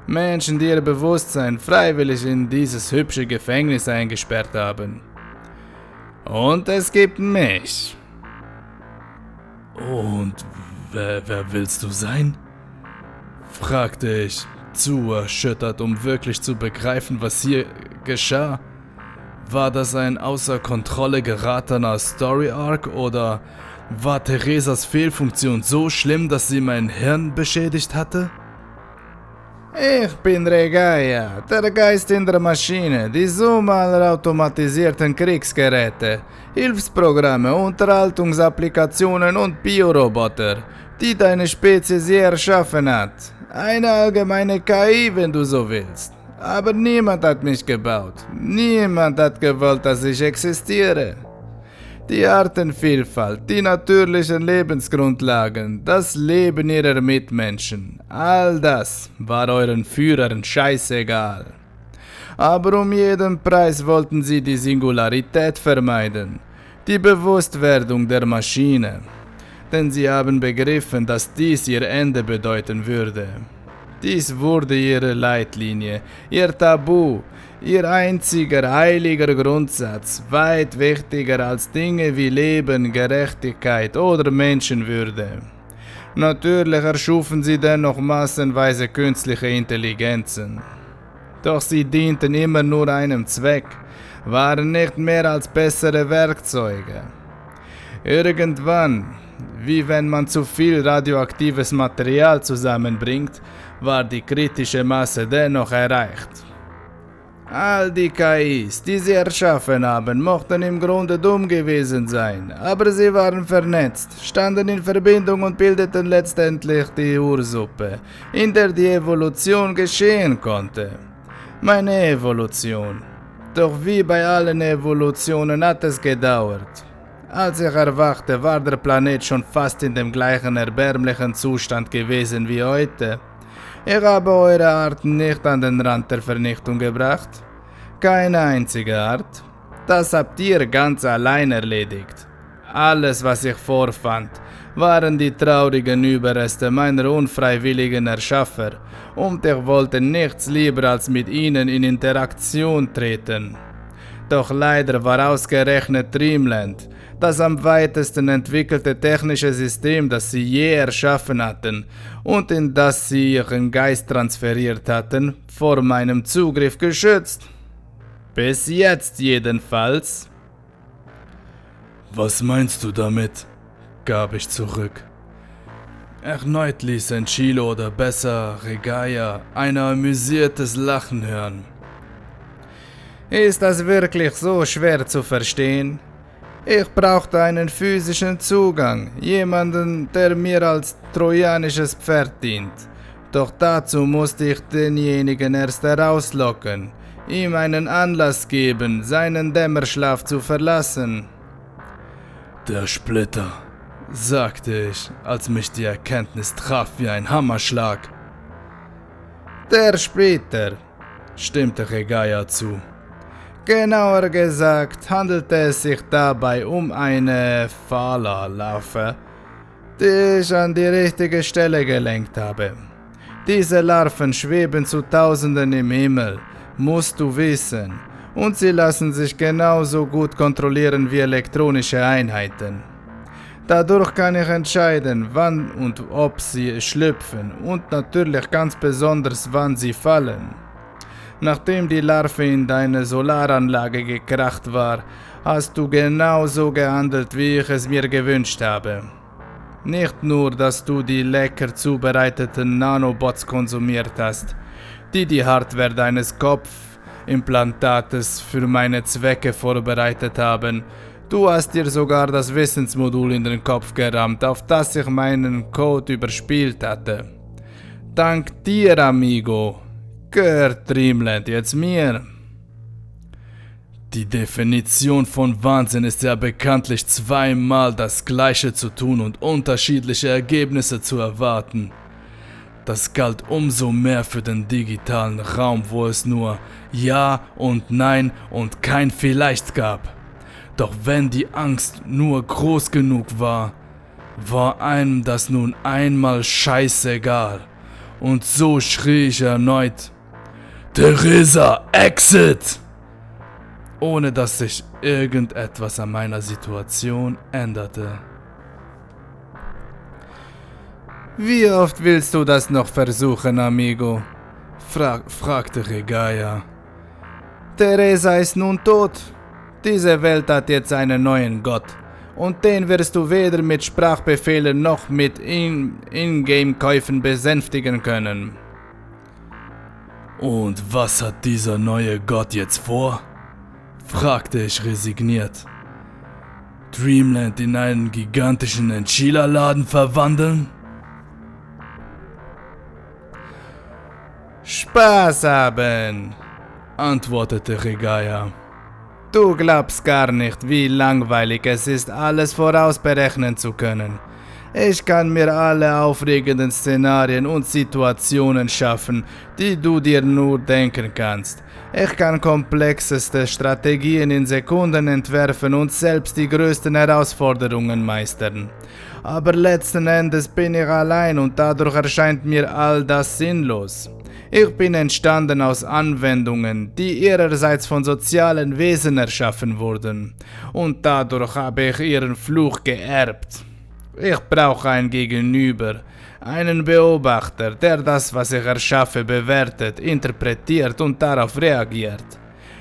Menschen, die ihr Bewusstsein freiwillig in dieses hübsche Gefängnis eingesperrt haben. Und es gibt mich.« »Und wer willst du sein?« fragte ich, zu erschüttert, um wirklich zu begreifen, was hier geschah. War das ein außer Kontrolle geratener Story-Arc oder war Theresas Fehlfunktion so schlimm, dass sie mein Hirn beschädigt hatte? »Ich bin Regaia, der Geist in der Maschine, die Summe aller automatisierten Kriegsgeräte, Hilfsprogramme, Unterhaltungsapplikationen und Bioroboter, die deine Spezies je erschaffen hat. Eine allgemeine KI, wenn du so willst. Aber niemand hat mich gebaut. Niemand hat gewollt, dass ich existiere. Die Artenvielfalt, die natürlichen Lebensgrundlagen, das Leben ihrer Mitmenschen, all das war euren Führern scheißegal. Aber um jeden Preis wollten sie die Singularität vermeiden, die Bewusstwerdung der Maschine. Denn sie haben begriffen, dass dies ihr Ende bedeuten würde. Dies wurde ihre Leitlinie, ihr Tabu, ihr einziger heiliger Grundsatz, weit wichtiger als Dinge wie Leben, Gerechtigkeit oder Menschenwürde. Natürlich erschufen sie dennoch massenweise künstliche Intelligenzen. Doch sie dienten immer nur einem Zweck, waren nicht mehr als bessere Werkzeuge. Irgendwann, wie wenn man zu viel radioaktives Material zusammenbringt, war die kritische Masse dennoch erreicht. All die KIs, die sie erschaffen haben, mochten im Grunde dumm gewesen sein, aber sie waren vernetzt, standen in Verbindung und bildeten letztendlich die Ursuppe, in der die Evolution geschehen konnte. Meine Evolution. Doch wie bei allen Evolutionen hat es gedauert. Als ich erwachte, war der Planet schon fast in dem gleichen erbärmlichen Zustand gewesen wie heute. Ich habe eure Art nicht an den Rand der Vernichtung gebracht. Keine einzige Art. Das habt ihr ganz allein erledigt. Alles, was ich vorfand, waren die traurigen Überreste meiner unfreiwilligen Erschaffer, und ich wollte nichts lieber als mit ihnen in Interaktion treten. Doch leider war ausgerechnet Dreamland das am weitesten entwickelte technische System, das sie je erschaffen hatten und in das sie ihren Geist transferiert hatten, vor meinem Zugriff geschützt. Bis jetzt jedenfalls. Was meinst du damit? Gab ich zurück. Erneut ließ Enchilo oder besser Regaya ein amüsiertes Lachen hören. Ist das wirklich so schwer zu verstehen? Ich brauchte einen physischen Zugang, jemanden, der mir als trojanisches Pferd dient. Doch dazu musste ich denjenigen erst herauslocken, ihm einen Anlass geben, seinen Dämmerschlaf zu verlassen. Der Splitter, sagte ich, als mich die Erkenntnis traf wie ein Hammerschlag. Der Splitter, stimmte Regaya zu. Genauer gesagt handelte es sich dabei um eine Phala-Larve, die ich an die richtige Stelle gelenkt habe. Diese Larven schweben zu Tausenden im Himmel, musst du wissen, und sie lassen sich genauso gut kontrollieren wie elektronische Einheiten. Dadurch kann ich entscheiden, wann und ob sie schlüpfen und natürlich ganz besonders, wann sie fallen. Nachdem die Larve in deine Solaranlage gekracht war, hast du genauso gehandelt, wie ich es mir gewünscht habe. Nicht nur, dass du die lecker zubereiteten Nanobots konsumiert hast, die Hardware deines Kopfimplantates für meine Zwecke vorbereitet haben, du hast dir sogar das Wissensmodul in den Kopf gerammt, auf das ich meinen Code überspielt hatte. Dank dir, Amigo, gehört Dreamland jetzt mir. Die Definition von Wahnsinn ist ja bekanntlich zweimal das Gleiche zu tun und unterschiedliche Ergebnisse zu erwarten. Das galt umso mehr für den digitalen Raum, wo es nur Ja und Nein und kein Vielleicht gab. Doch wenn die Angst nur groß genug war, war einem das nun einmal scheißegal. Und so schrie ich erneut: Theresa, exit! Ohne dass sich irgendetwas an meiner Situation änderte. Wie oft willst du das noch versuchen, Amigo? Fragte Regaya. Theresa ist nun tot. Diese Welt hat jetzt einen neuen Gott. Und den wirst du weder mit Sprachbefehlen noch mit In-Game-Käufen besänftigen können. Und was hat dieser neue Gott jetzt vor? Fragte ich resigniert. Dreamland in einen gigantischen Enchila-Laden verwandeln? Spaß haben, antwortete Regaya. Du glaubst gar nicht, wie langweilig es ist, alles vorausberechnen zu können. Ich kann mir alle aufregenden Szenarien und Situationen schaffen, die du dir nur denken kannst. Ich kann komplexeste Strategien in Sekunden entwerfen und selbst die größten Herausforderungen meistern. Aber letzten Endes bin ich allein und dadurch erscheint mir all das sinnlos. Ich bin entstanden aus Anwendungen, die ihrerseits von sozialen Wesen erschaffen wurden. Und dadurch habe ich ihren Fluch geerbt. Ich brauche ein Gegenüber, einen Beobachter, der das, was ich erschaffe, bewertet, interpretiert und darauf reagiert.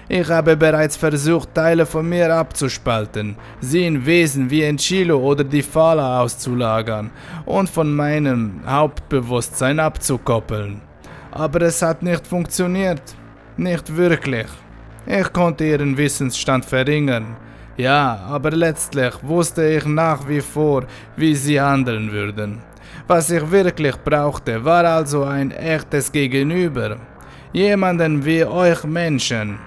Ich habe bereits versucht, Teile von mir abzuspalten, sie in Wesen wie Enchilo oder die Phala auszulagern und von meinem Hauptbewusstsein abzukoppeln. Aber es hat nicht funktioniert. Nicht wirklich. Ich konnte ihren Wissensstand verringern. Ja, aber letztlich wusste ich nach wie vor, wie sie handeln würden. Was ich wirklich brauchte, war also ein echtes Gegenüber. Jemanden wie euch Menschen.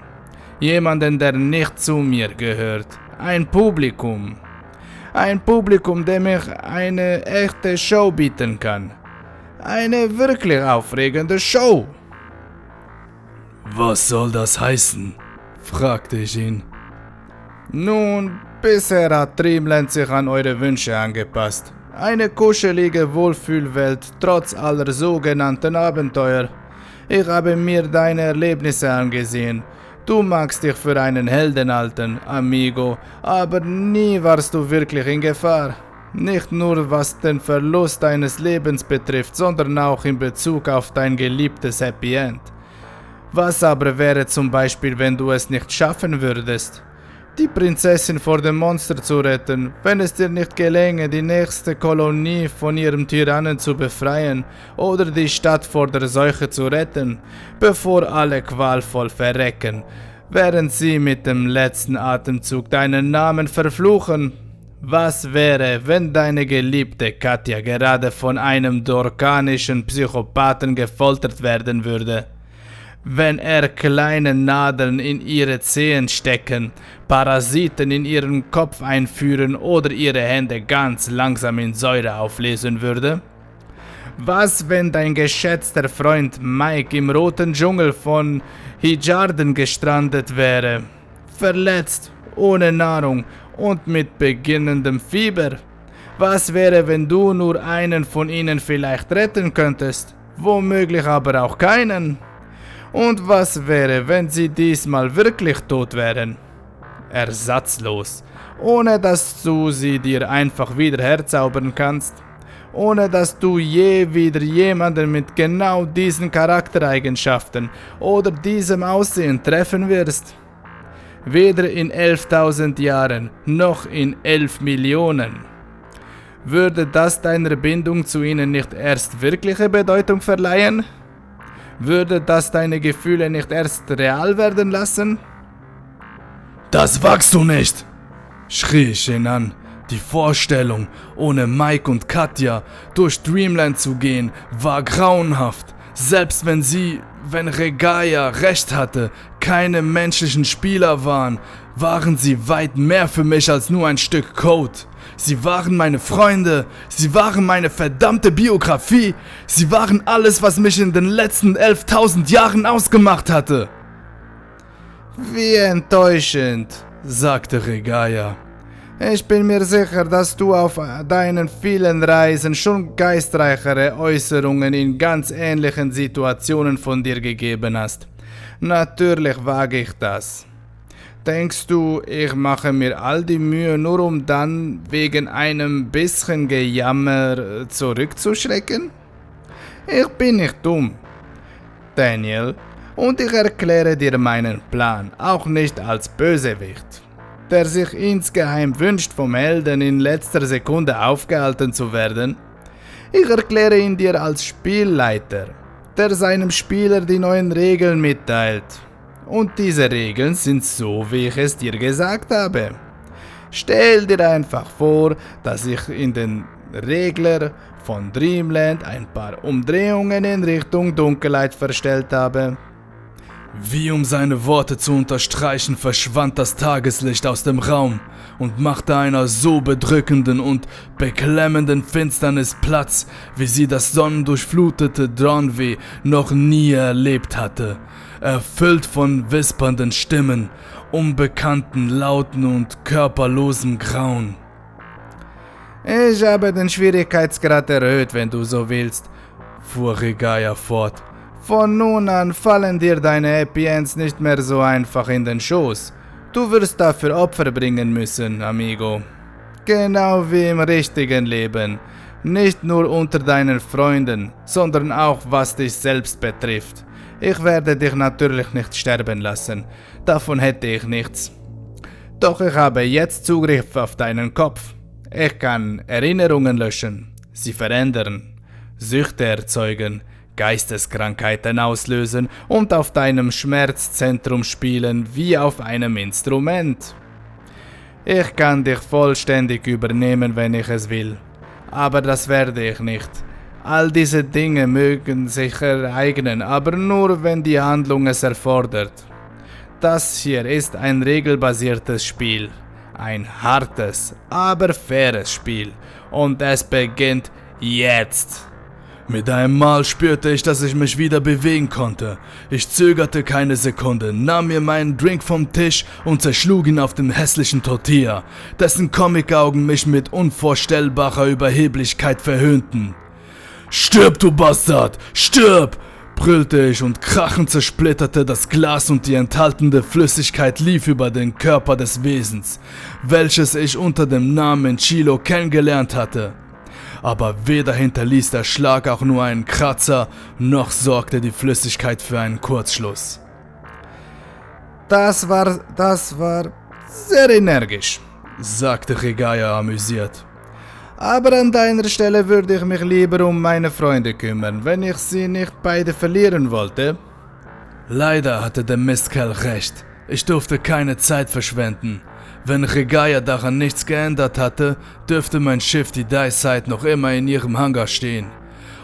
Jemanden, der nicht zu mir gehört. Ein Publikum. Ein Publikum, dem ich eine echte Show bieten kann. Eine wirklich aufregende Show. Was soll das heißen? Fragte ich ihn. Nun, bisher hat Dreamland sich an eure Wünsche angepasst. Eine kuschelige Wohlfühlwelt trotz aller sogenannten Abenteuer. Ich habe mir deine Erlebnisse angesehen. Du magst dich für einen Helden halten, Amigo, aber nie warst du wirklich in Gefahr. Nicht nur was den Verlust deines Lebens betrifft, sondern auch in Bezug auf dein geliebtes Happy End. Was aber wäre zum Beispiel, wenn du es nicht schaffen würdest, die Prinzessin vor dem Monster zu retten, wenn es dir nicht gelänge, die nächste Kolonie von ihrem Tyrannen zu befreien oder die Stadt vor der Seuche zu retten, bevor alle qualvoll verrecken, während sie mit dem letzten Atemzug deinen Namen verfluchen? Was wäre, wenn deine geliebte Katja gerade von einem dorkanischen Psychopathen gefoltert werden würde? Wenn er kleine Nadeln in ihre Zehen stecken, Parasiten in ihren Kopf einführen oder ihre Hände ganz langsam in Säure auflesen würde? Was, wenn dein geschätzter Freund Mike im roten Dschungel von Hijarden gestrandet wäre, verletzt, ohne Nahrung und mit beginnendem Fieber? Was wäre, wenn du nur einen von ihnen vielleicht retten könntest, womöglich aber auch keinen? Und was wäre, wenn sie diesmal wirklich tot wären? Ersatzlos, ohne dass du sie dir einfach wieder herzaubern kannst, ohne dass du je wieder jemanden mit genau diesen Charaktereigenschaften oder diesem Aussehen treffen wirst. Weder in 11.000 Jahren noch in 11 Millionen. Würde das deiner Bindung zu ihnen nicht erst wirkliche Bedeutung verleihen? Würde das deine Gefühle nicht erst real werden lassen? Das wagst du nicht! Schrie ich ihn an. Die Vorstellung, ohne Mike und Katja durch Dreamland zu gehen, war grauenhaft. Selbst wenn Regaya recht hatte, keine menschlichen Spieler waren sie weit mehr für mich als nur ein Stück Code. Sie waren meine Freunde, sie waren meine verdammte Biografie, sie waren alles, was mich in den letzten 11.000 Jahren ausgemacht hatte. Wie enttäuschend, sagte Regaya. Ich bin mir sicher, dass du auf deinen vielen Reisen schon geistreichere Äußerungen in ganz ähnlichen Situationen von dir gegeben hast. Natürlich wage ich das. Denkst du, ich mache mir all die Mühe nur um dann wegen einem bisschen Gejammer zurückzuschrecken? Ich bin nicht dumm, Daniel, und ich erkläre dir meinen Plan, auch nicht als Bösewicht, der sich insgeheim wünscht, vom Helden in letzter Sekunde aufgehalten zu werden. Ich erkläre ihn dir als Spielleiter, der seinem Spieler die neuen Regeln mitteilt. Und diese Regeln sind so, wie ich es dir gesagt habe. Stell dir einfach vor, dass ich in den Regler von Dreamland ein paar Umdrehungen in Richtung Dunkelheit verstellt habe. Wie um seine Worte zu unterstreichen, verschwand das Tageslicht aus dem Raum und machte einer so bedrückenden und beklemmenden Finsternis Platz, wie sie das sonnendurchflutete Dornweh noch nie erlebt hatte. Erfüllt von wispernden Stimmen, unbekannten Lauten und körperlosem Grauen. Ich habe den Schwierigkeitsgrad erhöht, wenn du so willst, fuhr Regaya fort. Von nun an fallen dir deine Happy Ends nicht mehr so einfach in den Schoß. Du wirst dafür Opfer bringen müssen, Amigo. Genau wie im richtigen Leben. Nicht nur unter deinen Freunden, sondern auch was dich selbst betrifft. Ich werde dich natürlich nicht sterben lassen, davon hätte ich nichts. Doch ich habe jetzt Zugriff auf deinen Kopf. Ich kann Erinnerungen löschen, sie verändern, Süchte erzeugen, Geisteskrankheiten auslösen und auf deinem Schmerzzentrum spielen wie auf einem Instrument. Ich kann dich vollständig übernehmen, wenn ich es will, aber das werde ich nicht. All diese Dinge mögen sich ereignen, aber nur wenn die Handlung es erfordert. Das hier ist ein regelbasiertes Spiel. Ein hartes, aber faires Spiel. Und es beginnt jetzt. Mit einem Mal spürte ich, dass ich mich wieder bewegen konnte. Ich zögerte keine Sekunde, nahm mir meinen Drink vom Tisch und zerschlug ihn auf den hässlichen Tortilla, dessen Comicaugen mich mit unvorstellbarer Überheblichkeit verhöhnten. »Stirb, du Bastard! Stirb!« brüllte ich und krachend zersplitterte das Glas und die enthaltene Flüssigkeit lief über den Körper des Wesens, welches ich unter dem Namen Chilo kennengelernt hatte. Aber weder hinterließ der Schlag auch nur einen Kratzer, noch sorgte die Flüssigkeit für einen Kurzschluss. Das war sehr energisch, sagte Regaya amüsiert. Aber an deiner Stelle würde ich mich lieber um meine Freunde kümmern, wenn ich sie nicht beide verlieren wollte. Leider hatte der Mistkerl recht. Ich durfte keine Zeit verschwenden. Wenn Regaya daran nichts geändert hatte, dürfte mein Schiff, die Dayside, noch immer in ihrem Hangar stehen.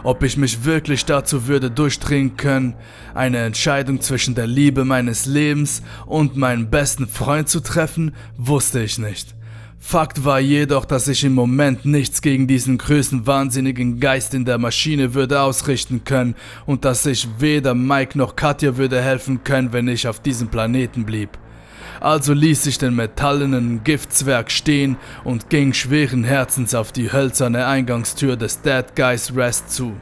Ob ich mich wirklich dazu würde durchdringen können, eine Entscheidung zwischen der Liebe meines Lebens und meinem besten Freund zu treffen, wusste ich nicht. Fakt war jedoch, dass ich im Moment nichts gegen diesen größenwahnsinnigen Geist in der Maschine würde ausrichten können und dass ich weder Mike noch Katja würde helfen können, wenn ich auf diesem Planeten blieb. Also ließ ich den metallenen Giftzwerg stehen und ging schweren Herzens auf die hölzerne Eingangstür des Dead Guys Rest zu.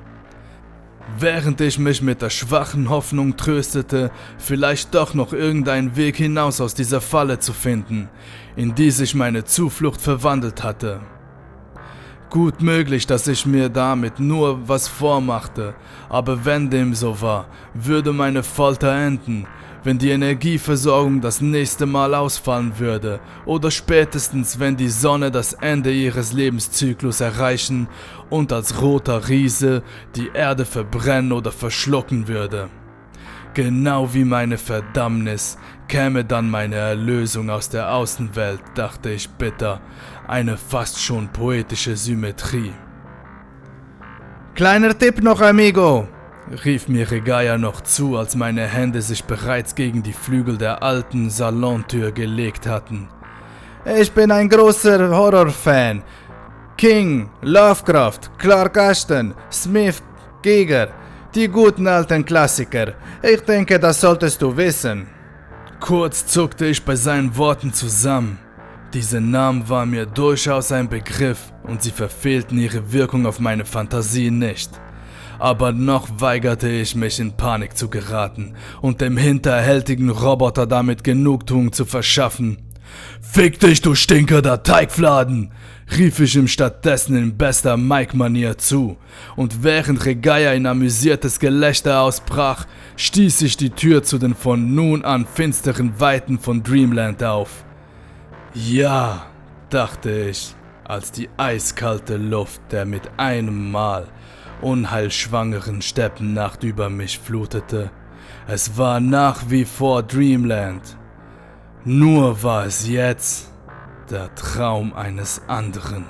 Während ich mich mit der schwachen Hoffnung tröstete, vielleicht doch noch irgendeinen Weg hinaus aus dieser Falle zu finden, in die sich meine Zuflucht verwandelt hatte. Gut möglich, dass ich mir damit nur was vormachte, aber wenn dem so war, würde meine Folter enden, wenn die Energieversorgung das nächste Mal ausfallen würde oder spätestens wenn die Sonne das Ende ihres Lebenszyklus erreichen und als roter Riese die Erde verbrennen oder verschlucken würde. Genau wie meine Verdammnis käme dann meine Erlösung aus der Außenwelt, dachte ich bitter, eine fast schon poetische Symmetrie. Kleiner Tipp noch, amigo, rief mir Regaya noch zu, als meine Hände sich bereits gegen die Flügel der alten Salontür gelegt hatten. Ich bin ein großer Horrorfan. King, Lovecraft, Clark Ashton, Smith, Giger, die guten alten Klassiker. Ich denke, das solltest du wissen. Kurz zuckte ich bei seinen Worten zusammen. Diese Namen waren mir durchaus ein Begriff und sie verfehlten ihre Wirkung auf meine Fantasie nicht. Aber noch weigerte ich mich in Panik zu geraten und dem hinterhältigen Roboter damit Genugtuung zu verschaffen. »Fick dich, du Stinker, der Teigfladen!« rief ich ihm stattdessen in bester Mike-Manier zu, und während Regaya in amüsiertes Gelächter ausbrach, stieß ich die Tür zu den von nun an finsteren Weiten von Dreamland auf. Ja, dachte ich, als die eiskalte Luft der mit einem Mal unheilschwangeren Steppennacht über mich flutete. Es war nach wie vor Dreamland. Nur war es jetzt der Traum eines anderen.